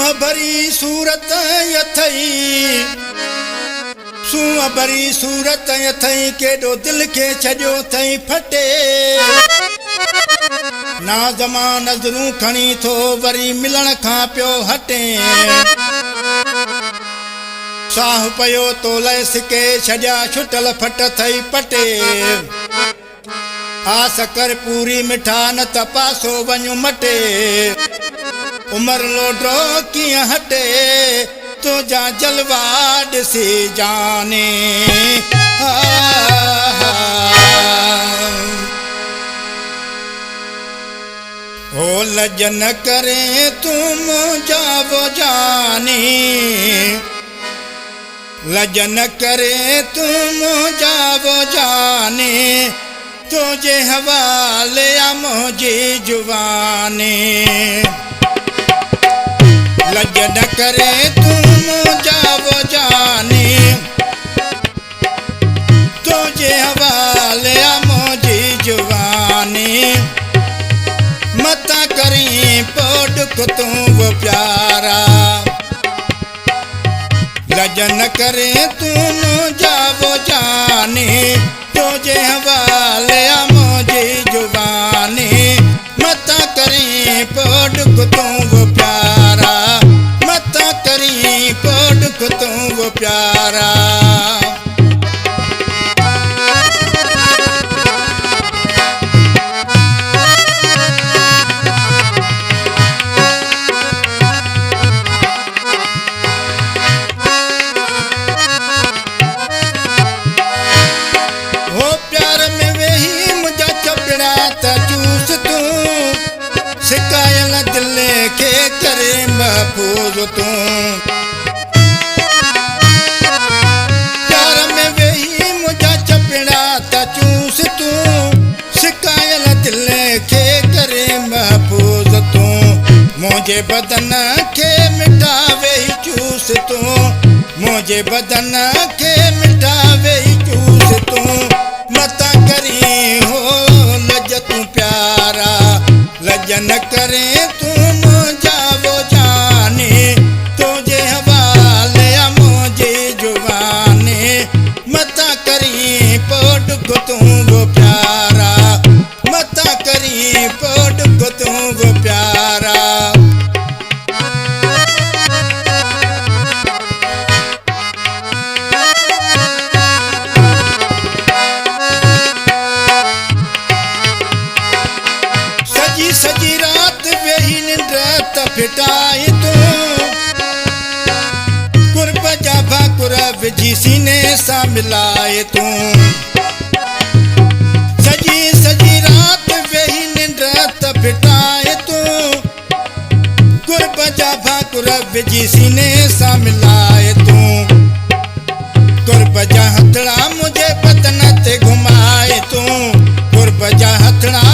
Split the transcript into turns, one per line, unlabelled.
सूंह भरी सूरत अथई सूंह भरी सूरत अथई केॾो दिल खे छॾियो अथई फटे नाज़मा नज़रूं खणी थो वरी मिलण खां पियो हटे साह पयो तो लय सिके छॾिया छुटल फट थई पटे आस कर पूरी मिठा न त पासो वञू मटे उमर लोडो कीअं हटे तुंहिंजा जलवा ॾिसी जाने ओ लज न करे तूं मुंहिंजा वो जानी लज न करे तूं मुंहिंजा वो जानी तुझे हवाले आ मुझी जुवानी लज न करे तू मुझा वो जानी तुझे हवाले आ मुझी जुवानी मता करी पोडुक तू वो प्यारा लज न करे तू मुझा वो जानी तुझे हवाले आ मुझी जुबानी मता करी पोडुक तू वो प्यारा मता करी पोडुक तू वो प्यारा सिकायल दिल के करे महफूज तू प्यार में वेही मुझा चपड़ा त चूस तू सिकायल दिल के करे महफूज तू मुझे बदन के मिटावे चूस तू मुझे बदन के मिटावे चूस तू मता करी हो लज तू प्यारा लज न करे तू मुझा वो जाने तुझे हवाले आ मुझे जुबाने मता करी पोडुक तू वो प्यारा मता करी पोडुक तू वो प्यारा सजी रात वेही निंड त फिटाए तू कुर्ब जा भाकुर विझी सीने सां मिलाए तू सजी रात वेही निंड त फिटाए तू कुर्ब जा भाकुर विझी सीने सां मिलाए तू कुर्ब जा हथड़ा मुझे बदन ते घुमाए तू कुर्ब जा हथड़ा